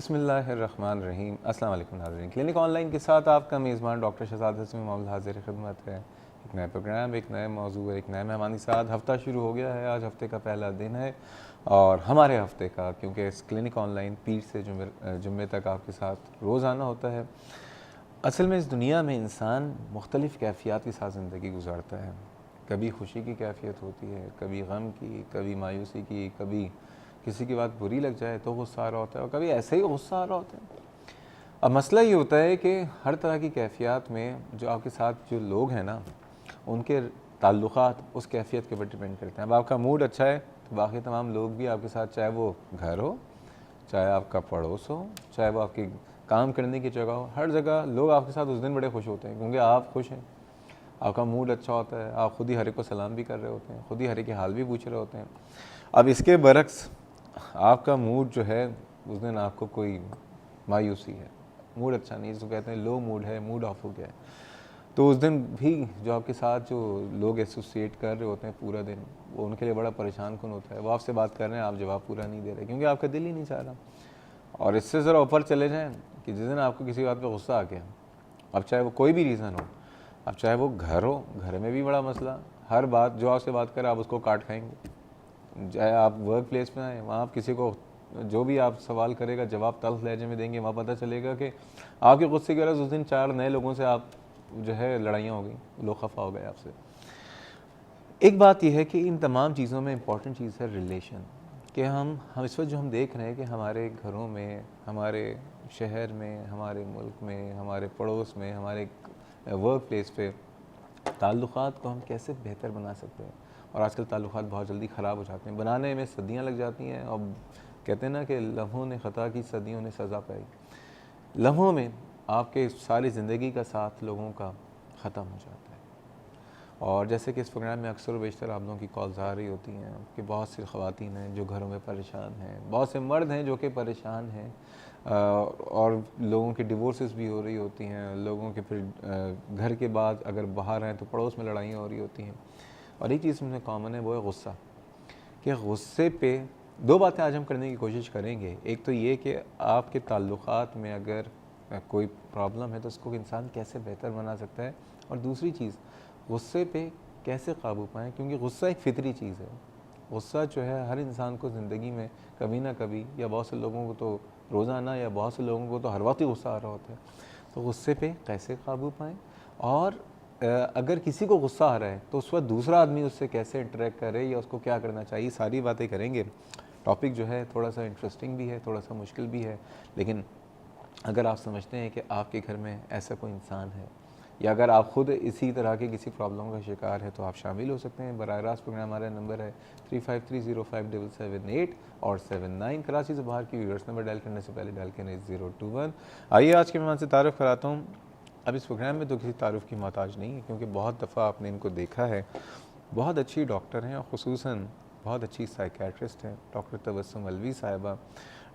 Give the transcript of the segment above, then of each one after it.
بسم اللہ الرحمن الرحیم۔ السلام علیکم ناظرین، کلینک آن لائن کے ساتھ آپ کا میزبان ڈاکٹر شہزاد حسین محمد حاضر خدمت ہے۔ ایک نئے پروگرام، ایک نئے موضوع، ایک نئے مہمان کے ساتھ ہفتہ شروع ہو گیا ہے۔ آج ہفتے کا پہلا دن ہے اور ہمارے ہفتے کا، کیونکہ اس کلینک آن لائن پیر سے جمعے تک آپ کے ساتھ روز آنا ہوتا ہے۔ اصل میں اس دنیا میں انسان مختلف کیفیات کے ساتھ زندگی گزارتا ہے۔ کبھی خوشی کی کیفیت ہوتی ہے، کبھی غم کی، کبھی مایوسی کی، کبھی کسی کی بات بری لگ جائے تو غصہ آ رہا ہوتا ہے، اور کبھی ایسے ہی غصہ آ رہا ہوتا ہے۔ اب مسئلہ یہ ہوتا ہے کہ ہر طرح کی کیفیات میں جو آپ کے ساتھ جو لوگ ہیں نا، ان کے تعلقات اس کیفیت کے اوپر ڈپینڈ کرتے ہیں۔ اب آپ کا موڈ اچھا ہے تو باقی تمام لوگ بھی آپ کے ساتھ، چاہے وہ گھر ہو، چاہے آپ کا پڑوس ہو، چاہے وہ آپ کی کام کرنے کی جگہ ہو، ہر جگہ لوگ آپ کے ساتھ اس دن بڑے خوش ہوتے ہیں، کیونکہ آپ خوش ہیں، آپ کا موڈ اچھا ہوتا ہے، آپ خود ہی ہر ایک کو سلام بھی کر رہے ہوتے ہیں، خود ہی ہر ایک کے حال بھی پوچھ رہے ہوتے ہیں۔ اب اس کے برعکس آپ کا موڈ جو ہے اس دن آپ کو کوئی مایوسی ہے، موڈ اچھا نہیں، جس کو کہتے ہیں لو موڈ ہے، موڈ آف ہو گیا ہے، تو اس دن بھی جو آپ کے ساتھ جو لوگ ایسوسیٹ کر رہے ہوتے ہیں پورا دن، وہ ان کے لیے بڑا پریشان کن ہوتا ہے۔ وہ آپ سے بات کر رہے ہیں، آپ جواب پورا نہیں دے رہے، کیونکہ آپ کا دل ہی نہیں چاہ رہا۔ اور اس سے ذرا اوپر چلے جائیں کہ جس دن آپ کو کسی بات پہ غصہ آ گیا، اب چاہے وہ کوئی بھی ریزن ہو، اب چاہے وہ گھر ہو، گھر میں بھی بڑا مسئلہ، ہر بات جو آپ سے بات کرے آپ اس کو کاٹ کھائیں گے۔ چاہے آپ ورک پلیس میں آئیں، وہاں آپ کسی کو جو بھی آپ سوال کرے گا جواب تلخ لہجے میں دیں گے، وہاں پتہ چلے گا کہ آپ کے غصے کی وجہ سے اس دن 4 نئے لوگوں سے آپ جو ہے لڑائیاں ہو گئیں، لوگ خفا ہو گئے آپ سے۔ ایک بات یہ ہے کہ ان تمام چیزوں میں امپورٹنٹ چیز ہے ریلیشن، کہ ہم اس وقت جو ہم دیکھ رہے ہیں کہ ہمارے گھروں میں، ہمارے شہر میں، ہمارے ملک میں، ہمارے پڑوس میں، ہمارے ورک پلیس پہ تعلقات کو ہم کیسے بہتر بنا سکتے ہیں۔ اور آج کل تعلقات بہت جلدی خراب ہو جاتے ہیں، بنانے میں صدیاں لگ جاتی ہیں، اور کہتے ہیں نا کہ لمحوں نے خطا کی، صدیوں نے سزا پائی۔ لمحوں میں آپ کے ساری زندگی کا ساتھ لوگوں کا ختم ہو جاتا ہے۔ اور جیسے کہ اس پروگرام میں اکثر و بیشتر آپ لوگوں کی کالز آ رہی ہوتی ہیں کہ بہت سی خواتین ہیں جو گھروں میں پریشان ہیں، بہت سے مرد ہیں جو کہ پریشان ہیں، اور لوگوں کے ڈیورسز بھی ہو رہی ہوتی ہیں، لوگوں کے پھر گھر کے بعد اگر باہر ہیں تو پڑوس میں لڑائیاں ہو رہی ہوتی ہیں۔ اور ایک چیز میں کامن ہے، وہ ہے غصہ، کہ غصے پہ 2 باتیں آج ہم کرنے کی کوشش کریں گے۔ ایک تو یہ کہ آپ کے تعلقات میں اگر کوئی پرابلم ہے تو اس کو انسان کیسے بہتر بنا سکتا ہے، اور دوسری چیز غصے پہ کیسے قابو پائیں، کیونکہ غصہ ایک فطری چیز ہے۔ غصہ جو ہے ہر انسان کو زندگی میں کبھی نہ کبھی، یا بہت سے لوگوں کو تو روزانہ، یا بہت سے لوگوں کو تو ہر وقت ہی غصہ آ رہا ہوتا ہے۔ تو غصے پہ کیسے قابو پائیں، اور اگر کسی کو غصہ آ رہا ہے تو اس وقت دوسرا آدمی اس سے کیسے انٹریکٹ کرے، یا اس کو کیا کرنا چاہیے، ساری باتیں کریں گے۔ ٹاپک جو ہے تھوڑا سا انٹرسٹنگ بھی ہے، تھوڑا سا مشکل بھی ہے، لیکن اگر آپ سمجھتے ہیں کہ آپ کے گھر میں ایسا کوئی انسان ہے، یا اگر آپ خود اسی طرح کے کسی پرابلم کا شکار ہے، تو آپ شامل ہو سکتے ہیں۔ براہ راست پروگرام ہمارا نمبر ہے 35305778 اور 79۔ کراچی سے باہر کی ویورس نمبر ڈائل کرنے سے پہلے ڈائل کریں 021۔ آئیے آج کے مہمان سے تعارف کراتا ہوں۔ اب اس پروگرام میں تو کسی تعارف کی محتاج نہیں ہے، کیونکہ بہت دفعہ آپ نے ان کو دیکھا ہے، بہت اچھی ڈاکٹر ہیں، اور خصوصاً بہت اچھی سائیکیٹرسٹ ہیں، ڈاکٹر تبسم الوی صاحبہ۔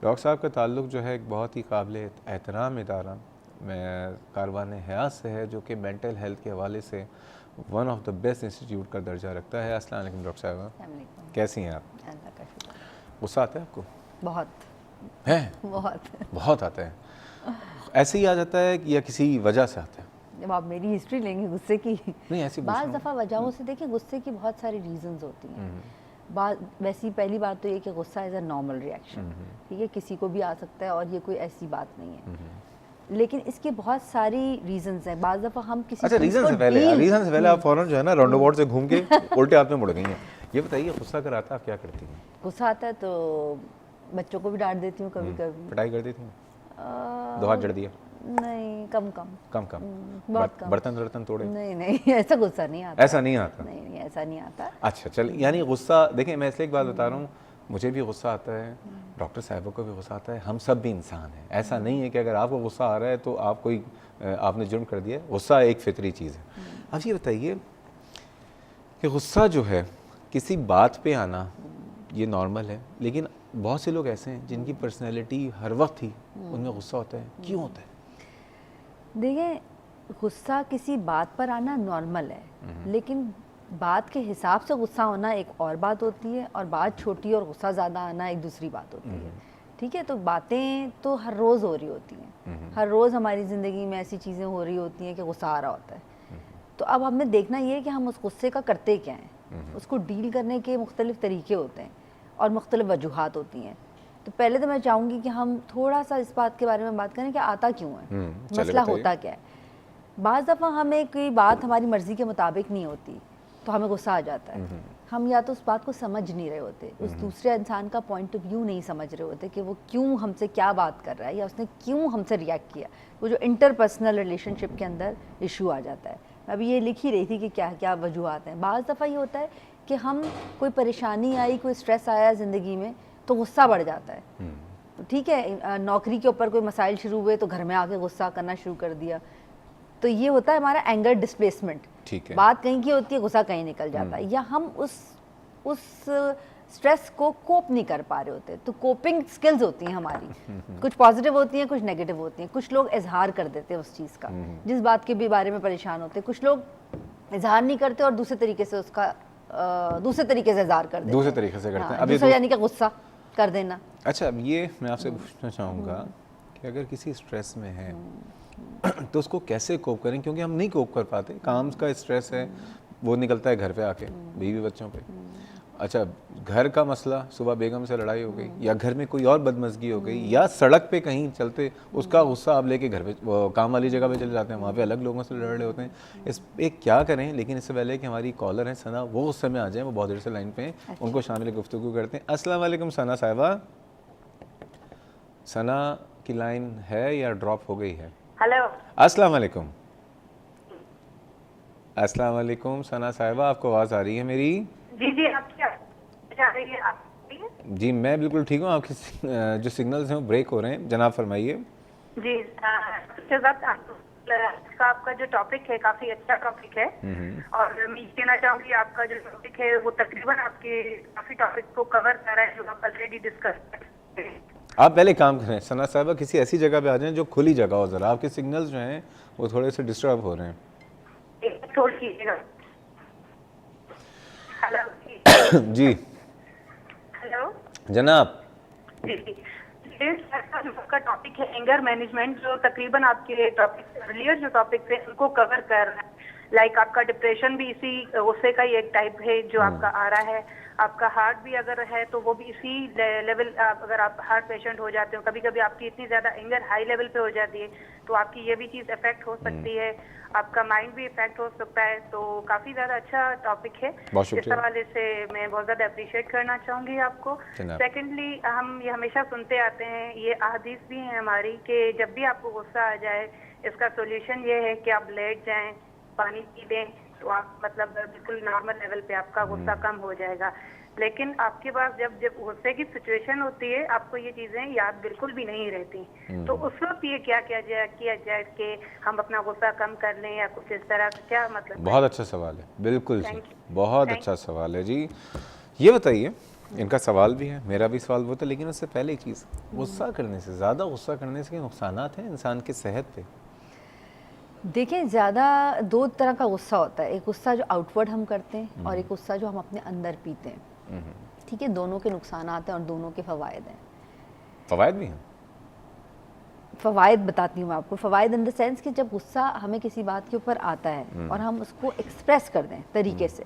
ڈاکٹر صاحب کا تعلق جو ہے ایک بہت ہی قابل احترام ادارہ میں کاروان حیات سے ہے، جو کہ مینٹل ہیلتھ کے حوالے سے one of the best institute کا درجہ رکھتا ہے۔ السلام علیکم ڈاکٹر صاحبہ۔ السلام علیکم۔ کیسی ہیں آپ؟ اللہ کا شکر۔ غصہ آتا ہے آپ کو؟ بہت ہے؟ بہت آتا ہے؟ ایسے ہی آ جاتا ہے یا کسی وجہ سے آتا ہے؟ جب آپ میری ہسٹری لیں گے غصے کی، نہیں ایسی بعض دفعہ وجہوں سے دیکھیں غصے کی بہت ساری ریزنز ہوتی ہیں۔ ویسی پہلی بات تو یہ کہ غصہ از اے نارمل ریئیکشن، ٹھیک ہے، کسی کو بھی آ سکتا ہے، اور یہ کوئی ایسی بات نہیں ہے، لیکن اس کے بہت ساری ریزنز ہیں۔ بعض دفعہ ہم کسی ریزن سے پہلے آپ فوراً جو ہے نا راؤنڈ اباؤٹ سے گھوم کے الٹے ہاتھ میں مڑ گئی ہیں۔ یہ بتائیے غصہ اگر آتا ہے آپ کیا کرتی ہیں؟ غصہ آتا ہے تو بچوں کو بھی ڈانٹ دیتی ہوں، کبھی کبھی پٹائی کر دیتی ہیں؟ 2 ہاتھ جڑ دیا؟ نہیں، کم بہت کم۔ برتن توڑے؟ نہیں ایسا غصہ نہیں آتا۔ ایسا نہیں آتا؟ نہیں ایسا نہیں آتا۔ اچھا چل، یعنی غصہ دیکھیں، میں اس لیے ایک بات بتا رہا ہوں، مجھے بھی غصہ آتا ہے، ڈاکٹر صاحبوں کو بھی غصہ آتا ہے، ہم سب بھی انسان ہیں۔ ایسا نہیں ہے کہ اگر آپ کو غصہ آ رہا ہے تو آپ نے جرم کر دیا۔ غصہ ایک فطری چیز ہے۔ اب یہ بتائیے کہ غصہ جو ہے کسی بات پہ آنا یہ نارمل ہے، لیکن بہت سے لوگ ایسے ہیں جن کی پرسنالٹی ہر وقت ہی ان میں غصہ ہوتا ہے، کیوں ہوتا ہے؟ دیکھیں، غصہ کسی بات پر آنا نارمل ہے، لیکن بات کے حساب سے غصہ ہونا ایک اور بات ہوتی ہے، اور بات چھوٹی اور غصہ زیادہ آنا ایک دوسری بات ہوتی ہے، ٹھیک ہے. تو باتیں تو ہر روز ہو رہی ہوتی ہیں, ہر روز ہماری زندگی میں ایسی چیزیں ہو رہی ہوتی ہیں کہ غصہ آ رہا ہوتا ہے. تو اب ہم نے دیکھنا یہ ہے کہ ہم اس غصے کا کرتے کیا ہیں. اس کو ڈیل کرنے کے مختلف طریقے ہوتے ہیں اور مختلف وجوہات ہوتی ہیں. تو پہلے تو میں چاہوں گی کہ ہم تھوڑا سا اس بات کے بارے میں بات کریں کہ آتا کیوں ہے, مسئلہ ہوتا کیا ہے. بعض دفعہ ہمیں کوئی بات ہماری مرضی کے مطابق نہیں ہوتی تو ہمیں غصہ آ جاتا ہے. ہم یا تو اس بات کو سمجھ نہیں رہے ہوتے, اس دوسرے انسان کا پوائنٹ آف ویو نہیں سمجھ رہے ہوتے کہ وہ کیوں ہم سے کیا بات کر رہا ہے یا اس نے کیوں ہم سے ریئیکٹ کیا. وہ جو انٹر پرسنل ریلیشن شپ کے اندر ایشو آ جاتا ہے. میں ابھی یہ لکھ ہی رہی تھی کہ کیا کیا وجوہات ہیں. بعض دفعہ یہ ہوتا ہے کہ ہم کوئی پریشانی آئی, کوئی اسٹریس آیا زندگی میں تو غصہ بڑھ جاتا ہے. ٹھیک ہے, نوکری کے اوپر کوئی مسائل شروع ہوئے تو گھر میں آ کے غصہ کرنا شروع کر دیا. تو یہ ہوتا ہے ہمارا اینگر ڈسپلیسمنٹ. بات کہیں کی ہوتی ہے, غصہ کہیں نکل جاتا ہے, یا ہم اس اسٹریس کو کوپ نہیں کر پا رہے ہوتے. تو کوپنگ سکلز ہوتی ہیں ہماری, کچھ پازیٹیو ہوتی ہیں, کچھ نیگیٹو ہوتی ہیں. کچھ لوگ اظہار کر دیتے ہیں اس چیز کا, جس بات کے بھی بارے میں پریشان ہوتے ہیں. کچھ لوگ اظہار نہیں کرتے اور دوسرے طریقے سے اس کا دوسرے طریقے سے اظہار کر دیتے ہیں, دوسرے طریقے سے کرتے ہیں. دوسرا یعنی کہ غصہ کر دینا. اچھا, اب یہ میں آپ سے پوچھنا چاہوں گا کہ اگر کسی اسٹریس میں ہے تو اس کو کیسے کوپ کریں, کیونکہ ہم نہیں کوپ کر پاتے. کام کا اسٹریس ہے, وہ نکلتا ہے گھر پہ آ کے, بیوی بچوں پہ. اچھا, گھر کا مسئلہ, صبح بیگم سے لڑائی ہو گئی, یا گھر میں کوئی اور بدمزگی ہو گئی, یا سڑک پہ کہیں چلتے اس کا غصہ آپ لے کے گھر پہ کام والی جگہ پہ چلے جاتے ہیں, وہاں پہ الگ لوگوں سے لڑ رہے ہوتے ہیں. اس پہ کیا کریں؟ لیکن اس سے پہلے کہ ہماری کالر ہیں ثنا, وہ غصے میں آ جائیں, وہ بہت دیر سے لائن پہ ہیں, ان کو شامل گفتگو کرتے ہیں. السلام علیکم ثنا صاحبہ. ثنا کی لائن ہے یا ڈراپ ہو گئی ہے؟ ہیلو, السلام علیکم. السلام علیکم ثنا صاحبہ, آپ کو آواز آ رہی ہے میری؟ جی جی, آپ کیا چاہ رہی ہیں؟ آپ جی میں بالکل ٹھیک ہوں. آپ کے جو سگنلز ہیں وہ بریک ہو رہے ہیں, جناب فرمائیے. جی, آپ کا جو ٹاپک ہے کافی اچھا ٹاپک ہے, اور میں یہ کہنا چاہوں گی آپ کا جو ٹاپک ہے وہ تقریباً آپ کے کافی ٹاپک کو کور کر رہا ہے جو آپ آلریڈی ڈسکس کرتے ہیں. آپ پہلے کام کریں ثنا صاحبہ, کسی ایسی جگہ پہ آ جائیں جو کھلی جگہ ہو. ذرا آپ کے سگنلز جو ہیں وہ تھوڑے سے ڈسٹرب ہو رہے ہیں. چھوڑ کیجیے گا. ہیلو جی ہیلو جناب. جی جی, کا ٹاپک ہے اینگر مینجمنٹ, جو تقریباً آپ کے ٹاپک ارلیئر جو ٹاپک تھے ان کو کور کر رہا ہے. لائک آپ کا ڈپریشن بھی اسی غصے کا ہی ایک ٹائپ ہے جو آپ کا آ رہا ہے. آپ کا ہارٹ بھی اگر ہے تو وہ بھی اسی لیول, اگر آپ ہارٹ پیشنٹ ہو جاتے ہو, کبھی کبھی آپ کی اتنی زیادہ اینگر ہائی لیول پہ ہو جاتی ہے تو آپ کی یہ بھی چیز افیکٹ ہو سکتی ہے, آپ کا مائنڈ بھی افیکٹ ہو سکتا ہے. تو کافی زیادہ اچھا ٹاپک ہے, اس حوالے سے میں بہت زیادہ اپریشیٹ کرنا چاہوں گی آپ کو. سیکنڈلی, ہم یہ ہمیشہ سنتے آتے ہیں, یہ احادیث بھی ہیں ہماری, کہ جب بھی آپ کو غصہ آ جائے اس کا سولوشن یہ ہے کہ آپ لیٹ جائیں, پانی پی لیں, تو آپ مطلب بالکل نارمل لیول پہ آپ کا غصہ کم ہو جائے گا. لیکن آپ کے پاس جب غصے کی سچویشن ہوتی ہے آپ کو یہ چیزیں یاد بالکل بھی نہیں رہتی, تو اس وقت یہ کیا کیا جائے کہ ہم اپنا غصہ کم کر لیں یا کچھ اس طرح کا, کیا مطلب؟ بہت اچھا سوال ہے, بالکل جی, بہت اچھا سوال ہے جی. یہ بتائیے, ان کا سوال بھی ہے, میرا بھی سوال وہ تھا, لیکن اس سے پہلے ایک چیز, غصہ کرنے سے, زیادہ غصہ کرنے سے نقصانات ہیں انسان کی صحت پہ؟ دیکھیں, زیادہ دو طرح کا غصہ ہوتا ہے. ایک غصہ جو آؤٹ ورڈ ہم کرتے ہیں, اور ایک غصہ جو ہم اپنے اندر پیتے ہیں. ٹھیک ہے, دونوں کے نقصانات ہیں اور دونوں کے فوائد ہیں. فوائد بھی ہیں؟ فوائد بتاتی ہوں میں آپ کو. فوائد ان دا سینس کہ جب غصہ ہمیں کسی بات کے اوپر آتا ہے اور ہم اس کو ایکسپریس کر دیں طریقے سے,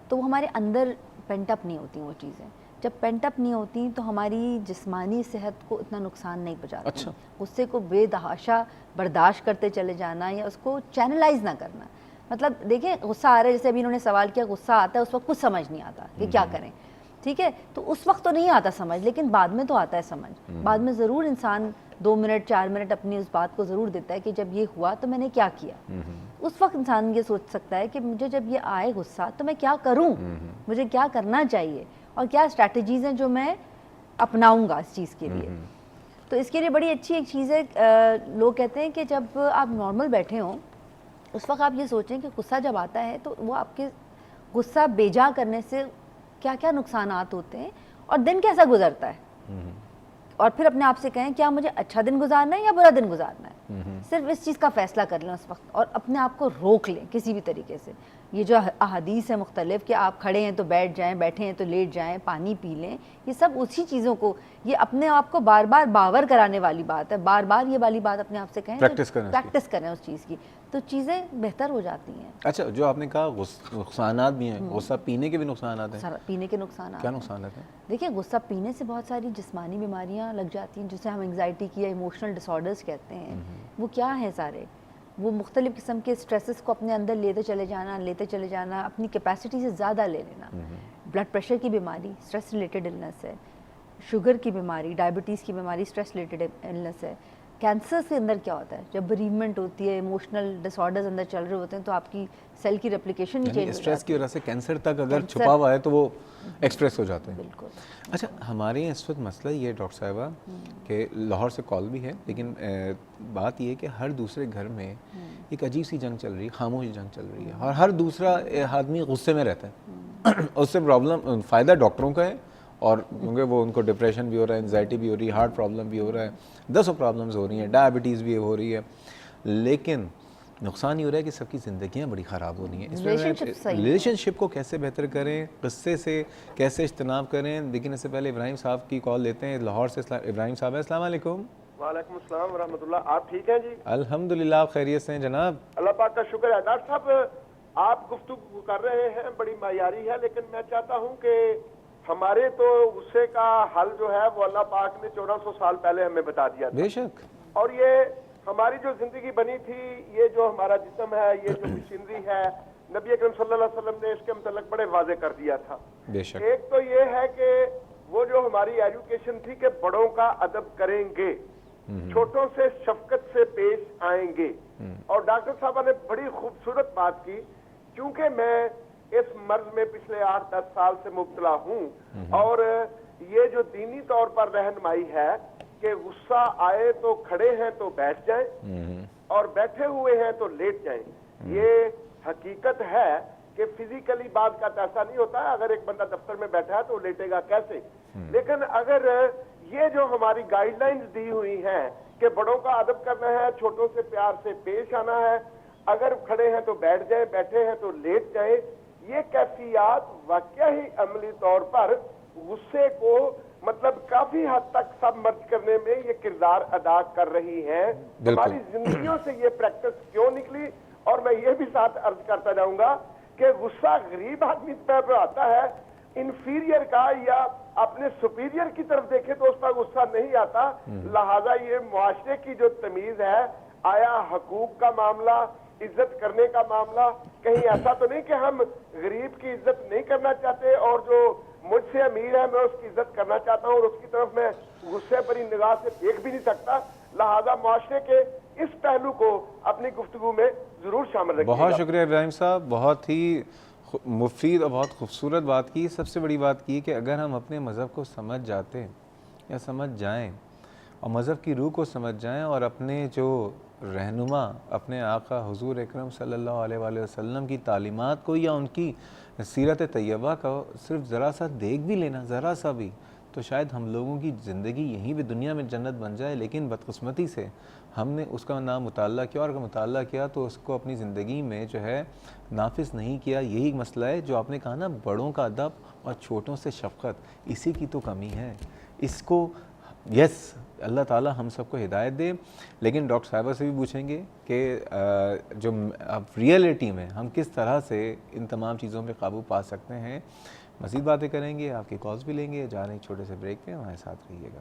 تو وہ ہمارے اندر پینٹ اپ نہیں ہوتی وہ چیزیں. جب پینٹ اپ نہیں ہوتی تو ہماری جسمانی صحت کو اتنا نقصان نہیں پہنچاتی. غصے کو بے تحاشا برداشت کرتے چلے جانا یا اس کو چینلائز نہ کرنا. مطلب دیکھیں, غصہ آ رہا ہے, جیسے ابھی انہوں نے سوال کیا, غصہ آتا ہے اس وقت کچھ سمجھ نہیں آتا کہ کیا کریں. ٹھیک ہے, تو اس وقت تو نہیں آتا سمجھ, لیکن بعد میں تو آتا ہے سمجھ. بعد میں ضرور انسان 2 منٹ 4 منٹ اپنی اس بات کو ضرور دیتا ہے کہ جب یہ ہوا تو میں نے کیا کیا. اس وقت انسان یہ سوچ سکتا ہے کہ مجھے جب یہ آئے غصہ تو میں کیا کروں, مجھے کیا کرنا چاہیے, اور کیا اسٹریٹجیز ہیں جو میں اپناؤں گا اس چیز کے لیے. تو اس کے لیے بڑی اچھی ایک چیز ہے, لوگ کہتے ہیں کہ جب آپ نارمل بیٹھے ہوں اس وقت آپ یہ سوچیں کہ غصہ جب آتا ہے تو وہ آپ کے غصہ بیجا کرنے سے کیا کیا نقصانات ہوتے ہیں اور دن کیسا گزرتا ہے, اور پھر اپنے آپ سے کہیں کیا مجھے اچھا دن گزارنا ہے یا برا دن گزارنا ہے. صرف اس چیز کا فیصلہ کر لیں اس وقت, اور اپنے آپ کو روک لیں کسی بھی طریقے سے. یہ جو احادیث ہیں مختلف کہ آپ کھڑے ہیں تو بیٹھ جائیں، بیٹھے ہیں تو لیٹ جائیں، پانی پی لیں، یہ سب اسی چیزوں کو، یہ اپنے آپ کو بار بار باور کرانے والی بات ہے. بار بار یہ والی بات اپنے آپ سے کہیں، پریکٹس کریں اس چیز کی، تو چیزیں بہتر ہو جاتی ہیں. اچھا، جو آپ نے کہا نقصانات بھی ہیں، غصہ پینے کے بھی نقصانات ہیں. پینے کے نقصانات کیا نقصانات ہیں؟ دیکھیں غصہ پینے سے بہت ساری جسمانی بیماریاں لگ جاتی ہیں جسے ہم انگزائٹی کی یا ایموشنل ڈس آرڈرز کہتے ہیں. وہ کیا ہیں سارے؟ وہ مختلف قسم کے اسٹریسز کو اپنے اندر لیتے چلے جانا، اپنی کیپیسٹی سے زیادہ لے لینا. بلڈ پریشر کی بیماری اسٹریس ریلیٹڈ النس ہے، شوگر کی بیماری، ڈائبٹیز کی بیماری اسٹریس ریلیٹڈ النس ہے. کینسر کے اندر کیا ہوتا ہے؟ جب بیریمنٹ ہوتی ہے، ایموشنل ڈس آرڈرز اندر چل رہے ہوتے ہیں تو آپ کی سیل کی ریپلیکیشن ہی چینج ہو جاتی ہے. اسٹریس کی وجہ سے کینسر تک اگر چھپا ہوا ہے تو وہ ایکسپریس ہو جاتے ہیں. بالکل. اچھا، ہمارے یہاں اس وقت مسئلہ یہ ہے ڈاکٹر صاحبہ کہ لاہور سے کال بھی ہے، لیکن بات یہ ہے کہ ہر دوسرے گھر میں ایک عجیب سی جنگ چل رہی ہے، خاموش جنگ چل رہی ہے، اور ہر دوسرا آدمی غصے میں رہتا ہے. اس سے پرابلم، فائدہ ڈاکٹروں کا ہے، اور کیونکہ وہ ان کو ڈپریشن بھی ہو رہا ہے، انزائٹی بھی ہو رہی ہے، ہارٹ پرابلم بھی ہو رہا ہے، 10 پرابلمز ہو رہی ہیں، ڈائبٹیز بھی ہو رہی ہے، لیکن نقصان یہ ہو رہا ہے کہ سب کی زندگیاں بڑی خراب ہو رہی ہیں. اس میں ریلیشن شپ کو کیسے بہتر کریں، قصے سے کیسے اجتناب کریں. لیکن اس سے پہلے ابراہیم صاحب کی کال لیتے ہیں لاہور سے. ابراہیم صاحب ہیں، السلام علیکم. وعلیکم السلام ورحمۃ اللہ. آپ ٹھیک ہیں جی؟ الحمدللہ، آپ خیریت سے ہیں جناب؟ اللہ پاک کا شکر ہے. ڈاکٹر صاحب آپ گفتگو کر رہے ہیں، بڑی معیاری ہے، لیکن میں چاہتا ہوں کہ ہمارے تو غصے کا حل جو ہے وہ اللہ پاک نے 1400 سال پہلے ہمیں بتا دیا تھا. بے شک. اور یہ ہماری جو زندگی بنی تھی، یہ جو ہمارا جسم ہے، یہ جو مشینری ہے، نبی اکرم صلی اللہ علیہ وسلم نے اس کے متعلق بڑے واضح کر دیا تھا. بے شک. ایک تو یہ ہے کہ وہ جو ہماری ایجوکیشن تھی کہ بڑوں کا ادب کریں گے، چھوٹوں سے شفقت سے پیش آئیں گے. اور ڈاکٹر صاحبہ نے بڑی خوبصورت بات کی. کیونکہ میں اس مرض میں پچھلے 8-10 سال سے مبتلا ہوں، اور یہ جو دینی طور پر رہنمائی ہے کہ غصہ آئے تو کھڑے ہیں تو بیٹھ جائیں، اور بیٹھے ہوئے ہیں تو لیٹ جائیں، یہ حقیقت ہے کہ فزیکلی بعض کا ایسا نہیں ہوتا ہے. اگر ایک بندہ دفتر میں بیٹھا ہے تو لیٹے گا کیسے؟ لیکن اگر یہ جو ہماری گائیڈ لائنز دی ہوئی ہیں کہ بڑوں کا ادب کرنا ہے، چھوٹوں سے پیار سے پیش آنا ہے، اگر کھڑے ہیں تو بیٹھ جائیں، بیٹھے ہیں تو لیٹ جائیں، یہ کیفیات واقعہ ہی عملی طور پر غصے کو مطلب کافی حد تک سب مرج کرنے میں یہ کردار ادا کر رہی ہیں. ہماری زندگیوں سے یہ پریکٹس کیوں نکلی؟ اور میں یہ بھی ساتھ عرض کرتا جاؤں گا کہ غصہ غریب آدمی پر آتا ہے، انفیریئر کا یا اپنے سپیریئر کی طرف دیکھے تو اس پر غصہ نہیں آتا. لہذا یہ معاشرے کی جو تمیز ہے، آیا حقوق کا معاملہ، عزت کرنے کا معاملہ، کہیں ایسا تو نہیں کہ ہم غریب کی عزت نہیں کرنا چاہتے اور جو مجھ سے امیر ہے میں اس کی عزت کرنا چاہتا ہوں اور اس کی طرف میں غصے بھری نگاہ سے دیکھ بھی نہیں سکتا. لہذا معاشرے کے اس پہلو کو اپنی گفتگو میں ضرور شامل رکھیے. بہت شکریہ ابراہیم صاحب، بہت ہی مفید اور بہت خوبصورت بات کی. سب سے بڑی بات کی کہ اگر ہم اپنے مذہب کو سمجھ جاتے یا سمجھ جائیں اور مذہب کی روح کو سمجھ جائیں اور اپنے جو رہنما اپنے آقا حضور اکرم صلی اللہ علیہ وآلہ وسلم کی تعلیمات کو یا ان کی سیرت طیبہ کا صرف ذرا سا دیکھ بھی لینا، ذرا سا بھی، تو شاید ہم لوگوں کی زندگی یہیں بھی دنیا میں جنت بن جائے. لیکن بدقسمتی سے ہم نے اس کا نہ مطالعہ کیا، اور اگر مطالعہ کیا تو اس کو اپنی زندگی میں جو ہے نافذ نہیں کیا. یہی مسئلہ ہے جو آپ نے کہا نا، بڑوں کا ادب اور چھوٹوں سے شفقت، اسی کی تو کمی ہے. اس کو یس اللہ تعالیٰ ہم سب کو ہدایت دے. لیکن ڈاکٹر صاحبہ سے بھی پوچھیں گے کہ جو اب ریئلٹی میں ہم کس طرح سے ان تمام چیزوں پہ قابو پا سکتے ہیں. مزید باتیں کریں گے، آپ کی کالز بھی لیں گے. جا رہے ہیں چھوٹے سے بریک پہ، ہمارے ساتھ رہیے گا.